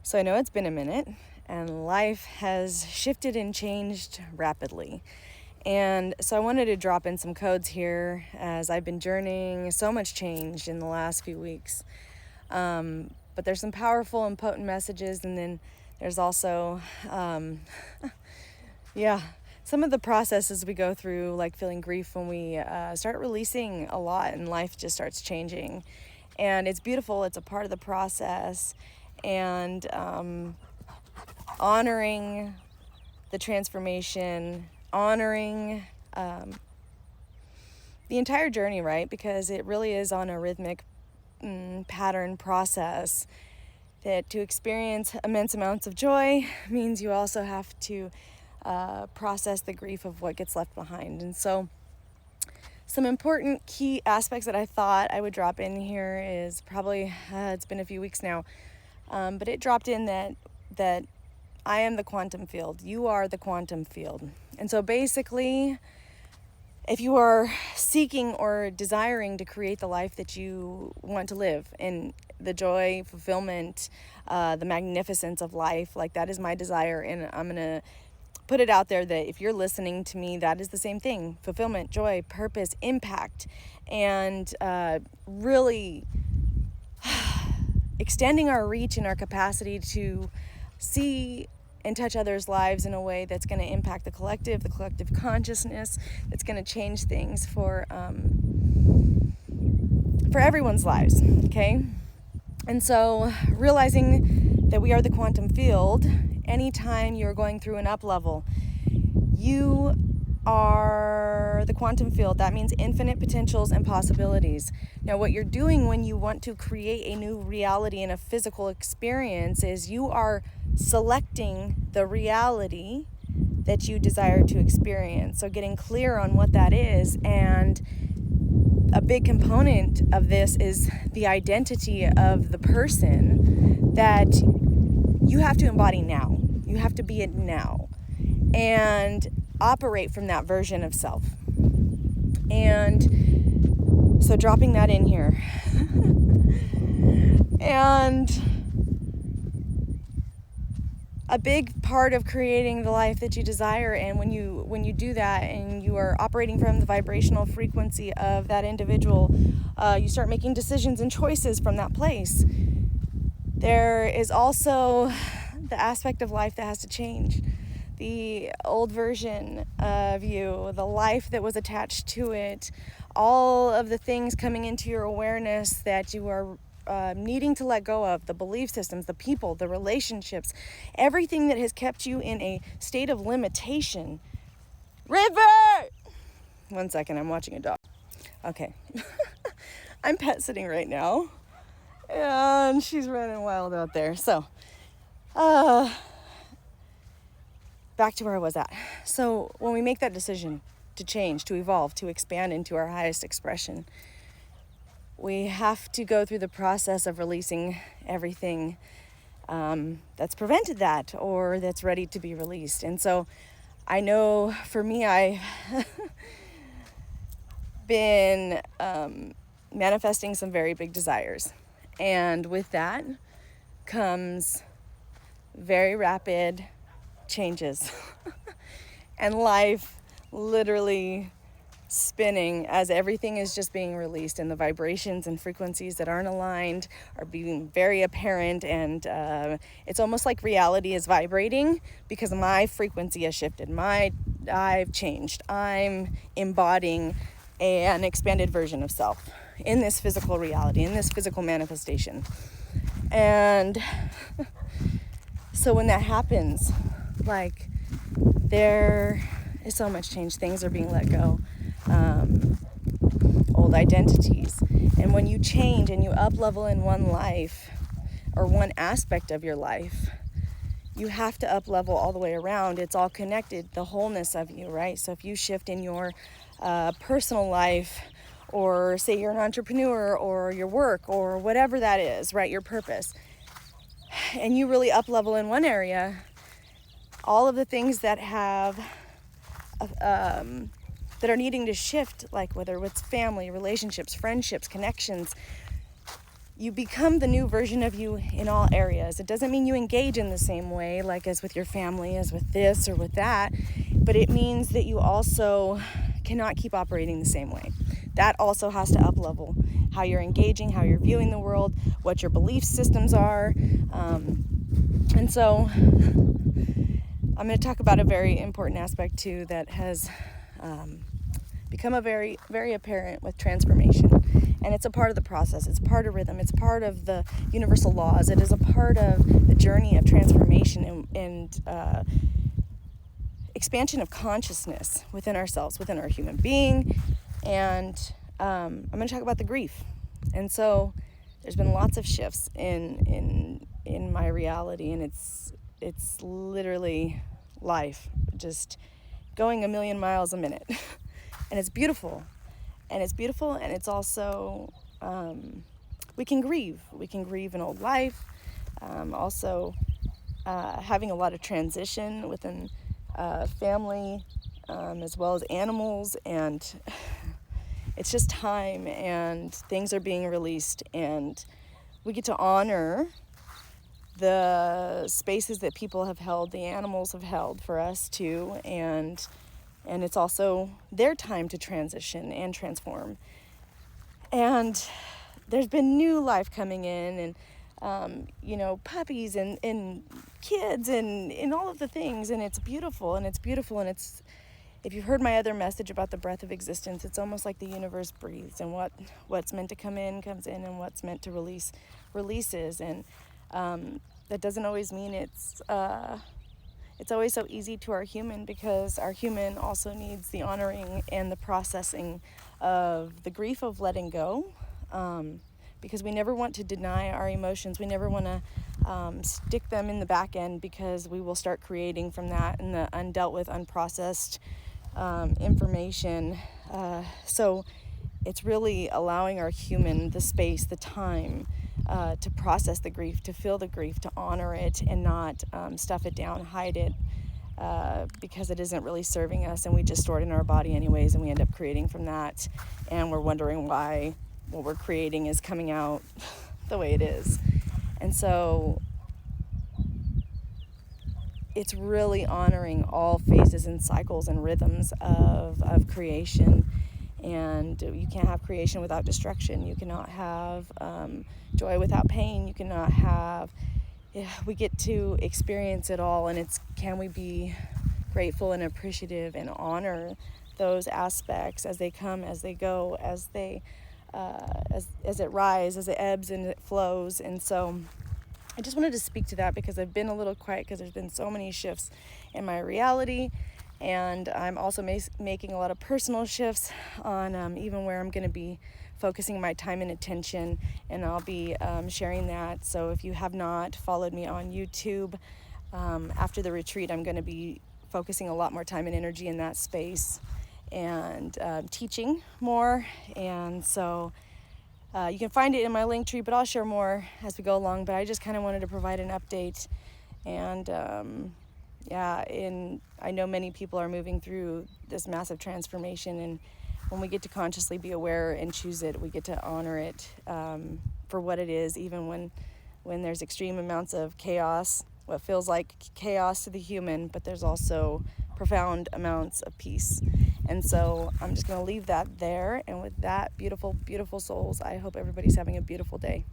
So I know it's been a minute, and life has shifted and changed rapidly. And so I wanted to drop in some codes here as I've been journeying so much change in the last few weeks. But there's some powerful and potent messages, and then there's also, some of the processes we go through, like feeling grief when we start releasing a lot and life just starts changing. And it's beautiful, it's a part of the process. And honoring the transformation, honoring the entire journey, right? Because it really is on a rhythmic pattern process that to experience immense amounts of joy means you also have to process the grief of what gets left behind. And so some important key aspects that I thought I would drop in here is probably, it's been a few weeks now, but it dropped in that I am the quantum field. You are the quantum field. And so basically, if you are seeking or desiring to create the life that you want to live, and the joy, fulfillment, the magnificence of life, like that is my desire. And I'm going to put it out there that if you're listening to me, that is the same thing. Fulfillment, joy, purpose, impact, and really extending our reach and our capacity to see and touch others' lives in a way that's going to impact the collective consciousness, that's going to change things for everyone's lives, okay? And so realizing that we are the quantum field, anytime you're going through an up level, you are the quantum field. That means infinite potentials and possibilities. Now, what you're doing when you want to create a new reality in a physical experience is you are selecting the reality that you desire to experience. So getting clear on what that is, and a big component of this is the identity of the person that you have to embody now. You have to be it now and operate from that version of self. And so dropping that in here. And a big part of creating the life that you desire, and when you do that and you are operating from the vibrational frequency of that individual, you start making decisions and choices from that place. There is also the aspect of life that has to change. The old version of you, the life that was attached to it, all of the things coming into your awareness that you are needing to let go of, the belief systems, the people, the relationships, everything that has kept you in a state of limitation. River! 1 second, I'm watching a dog. Okay. I'm pet sitting right now, and she's running wild out there. So, back to where I was at. So when we make that decision to change, to evolve, to expand into our highest expression, we have to go through the process of releasing everything that's prevented that, or that's ready to be released. And so I know for me, I've been manifesting some very big desires. And with that comes very rapid changes and life literally spinning as everything is just being released, and the vibrations and frequencies that aren't aligned are being very apparent. And it's almost like reality is vibrating because my frequency has shifted. I've changed. I'm embodying an expanded version of self in this physical reality, in this physical manifestation. And so when that happens, like, there is so much change. Things are being let go. Old identities. And when you change and you up level in one life or one aspect of your life, you have to up level all the way around. It's all connected, the wholeness of you, right? So if you shift in your personal life, or say you're an entrepreneur, or your work, or whatever that is, right, your purpose, and you really up level in one area, all of the things that have that are needing to shift, like whether it's family, relationships, friendships, connections, you become the new version of you in all areas. It doesn't mean you engage in the same way, like as with your family, as with this or with that, but it means that you also cannot keep operating the same way. That also has to up-level how you're engaging, how you're viewing the world, what your belief systems are. And so I'm going to talk about a very important aspect too that has become a very, very apparent with transformation. And it's a part of the process. It's part of rhythm. It's part of the universal laws. It is a part of the journey of transformation and expansion of consciousness within ourselves, within our human being. And I'm going to talk about the grief. And so there's been lots of shifts in my reality, and it's literally life, just going a million miles a minute. And it's beautiful. And it's also, we can grieve. We can grieve an old life. Also, having a lot of transition within family, as well as animals, and it's just time, and things are being released, and we get to honor the spaces that people have held, the animals have held for us too, and it's also their time to transition and transform. And there's been new life coming in, and puppies and kids and all of the things, and it's beautiful, and it's, if you've heard my other message about the breath of existence, it's almost like the universe breathes, and what's meant to come in comes in, and what's meant to release releases. And that doesn't always mean it's always so easy to our human, because our human also needs the honoring and the processing of the grief of letting go, because we never want to deny our emotions. We never want to stick them in the back end, because we will start creating from that and the undealt with, unprocessed information. So it's really allowing our human the space, the time to process the grief, to feel the grief, to honor it, and not stuff it down, hide it, because it isn't really serving us, and we just store it in our body anyways, and we end up creating from that, and we're wondering why what we're creating is coming out the way it is. And so it's really honoring all phases and cycles and rhythms of creation. And you can't have creation without destruction. You cannot have joy without pain. You cannot have, we get to experience it all, and it's, can we be grateful and appreciative and honor those aspects as they come, as they go, as they as it rises, as it ebbs and it flows. And so I just wanted to speak to that, because I've been a little quiet because there's been so many shifts in my reality, and I'm also making a lot of personal shifts on even where I'm going to be focusing my time and attention, and I'll be sharing that. So if you have not followed me on YouTube, after the retreat, I'm going to be focusing a lot more time and energy in that space, and teaching more. And so you can find it in my link tree, but I'll share more as we go along. But I just kind of wanted to provide an update. And and I know many people are moving through this massive transformation, and when we get to consciously be aware and choose it, we get to honor it for what it is, even when there's extreme amounts of chaos, what feels like chaos to the human, but there's also profound amounts of peace. And so I'm just going to leave that there. And with that, beautiful, beautiful souls, I hope everybody's having a beautiful day.